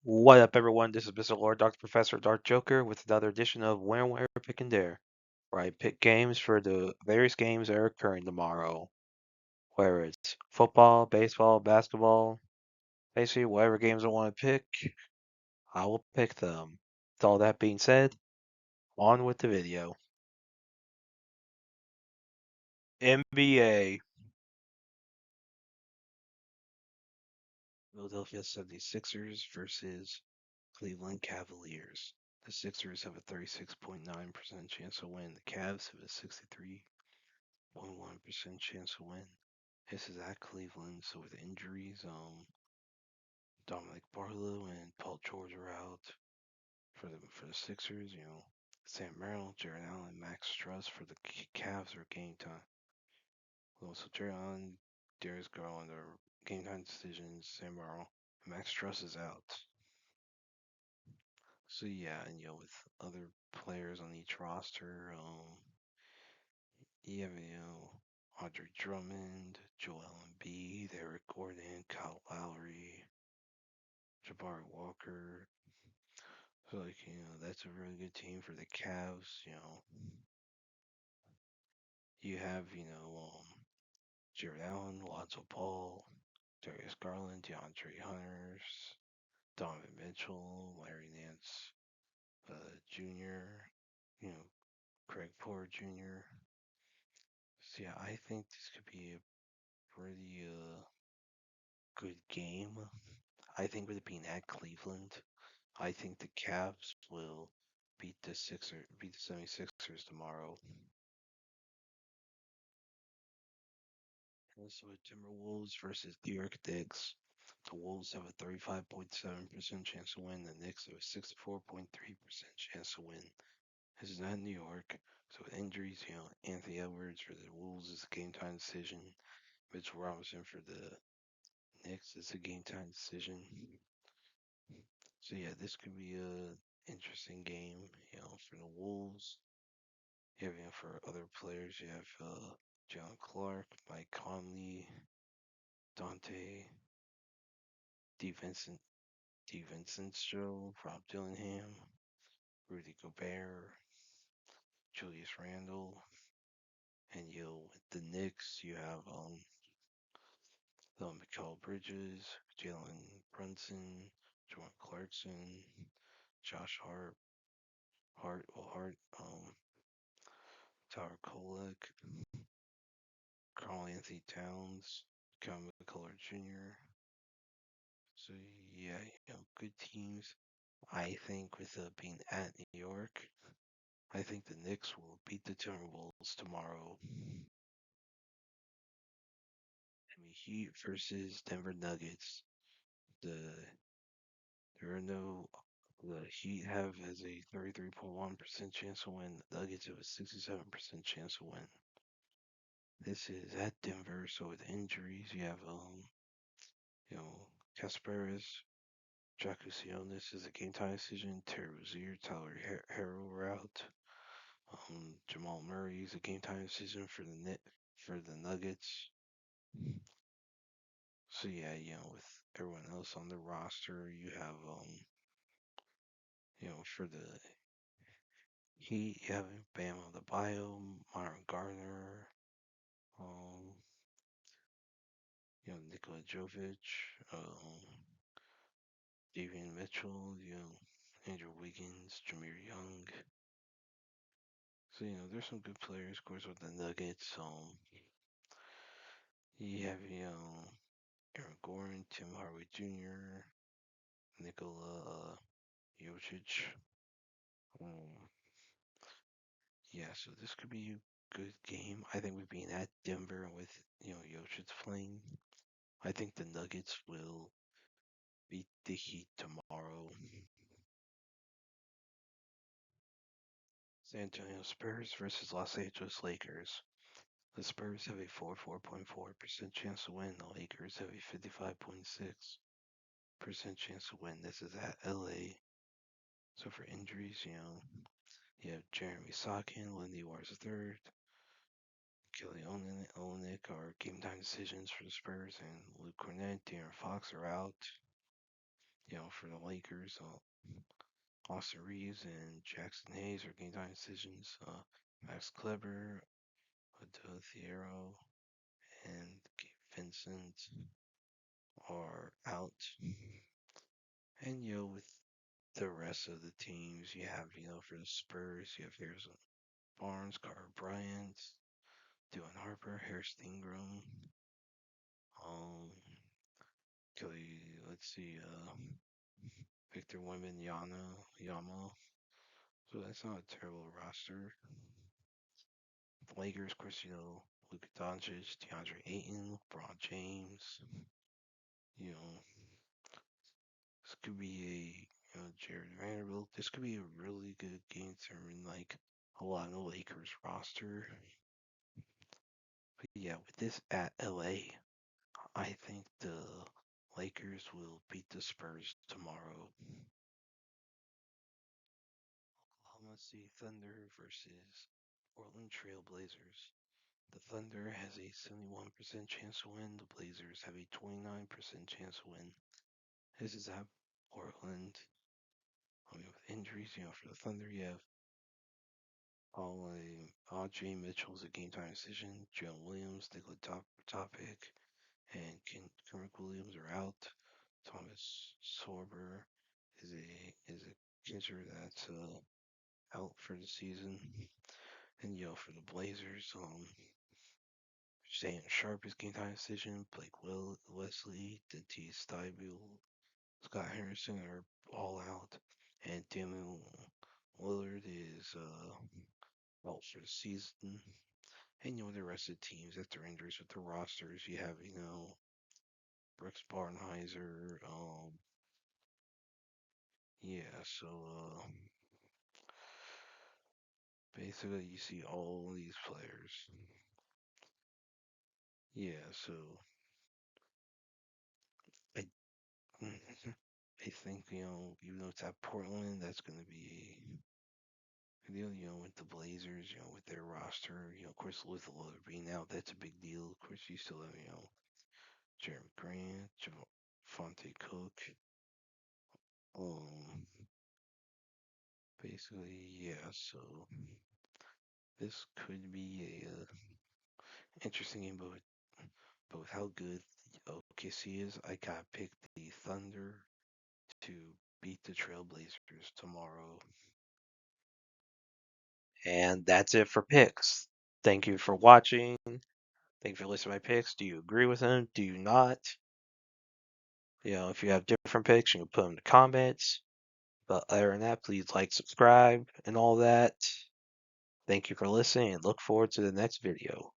What up, everyone? This is Mr. Lord, Dr. Professor, Dark Joker, with another edition of Where, Pick, and Dare, where I pick games for the various games that are occurring tomorrow. Whether it's football, baseball, basketball, basically whatever games I want to pick, I will pick them. With all that being said, on with the video. NBA. Philadelphia 76ers versus Cleveland Cavaliers. The Sixers have a 36.9% chance to win. The Cavs have a 63.1% chance to win. This is at Cleveland, so with injuries, Dominic Barlow and Paul George are out for the Sixers. Sam Merrill, Jared Allen, Max Struss for the Cavs are game time. So Jared Allen, Darius Garland are game time decisions. Sam Merrill, Max Struss is out. So yeah, and with other players on each roster, you have Andre Drummond, Joel Embiid, Eric Gordon, Kyle Lowry, Jabari Walker. So that's a really good team for the Cavs. You have Jared Allen, Lonzo Ball, Darius Garland, DeAndre Hunter, Donovan Mitchell, Larry Nance Jr., you know Craig Porter Jr. So yeah, I think this could be a pretty good game. I think with it being at Cleveland, I think the Cavs will beat the 76ers tomorrow. Minnesota Timberwolves versus New York Knicks. The Wolves have a 35.7% chance to win. The Knicks have a 64.3% chance to win. This is not New York, so with injuries, Anthony Edwards for the Wolves is a game time decision. Mitchell Robinson for the Knicks is a game time decision. So yeah, this could be a interesting game. For the Wolves, for other players, you have John Clark, Mike Conley, Dante DeVincent, DeVincenzo, Rob Dillingham, Rudy Gobert, Julius Randle, and with the Knicks, you have Mikal Bridges, Jalen Brunson, Jordan Clarkson, Josh Hart, Tyler Kolek, Carl Anthony Towns, Kevin McCullough Jr. So yeah, good teams. I think with being at New York, I think the Knicks will beat the Timberwolves tomorrow. Heat versus Denver Nuggets. The there are no the Heat have as a 33.1% chance to win. The Nuggets have a 67% chance to win. This is at Denver, so with injuries, you have Kasparis, Jakusionis is a game time decision. Terry Rozier, Tyler Harrow are out. Jamal Murray is a game time decision for the Nuggets. So yeah, with everyone else on the roster, you have for the Heat, you have Bam Adebayo, Myron Gardner, um, Nikola Jovic, Davian Mitchell, Andrew Wiggins, Jameer Young. So there's some good players, of course, with the Nuggets. You have Aaron Gordon, Tim Hardaway Jr., Nikola Jokic. Um, yeah, so this could be a good game. I think we've been at Denver with Jokic playing. I think the Nuggets will beat the Heat tomorrow. San Antonio Spurs versus Los Angeles Lakers. The Spurs have a 44.4% chance to win. The Lakers have a 55.6% chance to win. This is at LA. So for injuries, you have Jeremy Sokin, Lindy Wars III, Kelly Olynyk are game time decisions for the Spurs, and Luke Cornett, De'Aaron Fox are out. for the Lakers, Austin Reeves and Jackson Hayes are game time decisions. Max Kleber, Adele Thiero, and Gabe Vincent are out. And with the rest of the teams, you have for the Spurs, you have Harrison Barnes, Carter Bryant, Dylan Harper, Harris Ingram. Let's see, Victor Yama. So that's not a terrible roster. The Lakers, of course, Luka Doncic, DeAndre Ayton, LeBron James. This could be Jared Vanderbilt. This could be a really good game considering like a lot of the Lakers roster. But yeah, with this at LA, I think the Lakers will beat the Spurs tomorrow. Oklahoma City Thunder versus Portland Trail Blazers. The Thunder has a 71% chance to win. The Blazers have a 29% chance to win. This is at Portland. With injuries, for the Thunder, you have Audrey Mitchell's a game time decision. Jalen Williams, Nikola Topic, and Kermit Williams are out. Thomas Sorber is a catcher that's out for the season. And for the Blazers, Stan Sharp is game time decision. Blake Wesley, Dante Stybel, Scott Harrison are all out, and Damian Lillard is out for the season. And the rest of the teams that they're injuries with the rosters, you have Brooks Barnheiser. Yeah. So basically you see all these players. Yeah. So I I think even though it's at Portland, that's going to be a deal. With the Blazers, with their roster, of course, with Lillard being out, that's a big deal. Of course, you still have Jeremy Grant, Fonte Cook. Um, Basically, yeah. So this could be a interesting game, but with how good OKC is, I gotta pick the Thunder to beat the Trailblazers tomorrow. And that's it for picks. Thank you for watching. Thank you for listening to my picks. Do you agree with them? Do you not? If you have different picks, you can put them in the comments. But other than that, please like, subscribe, and all that. Thank you for listening, and look forward to the next video.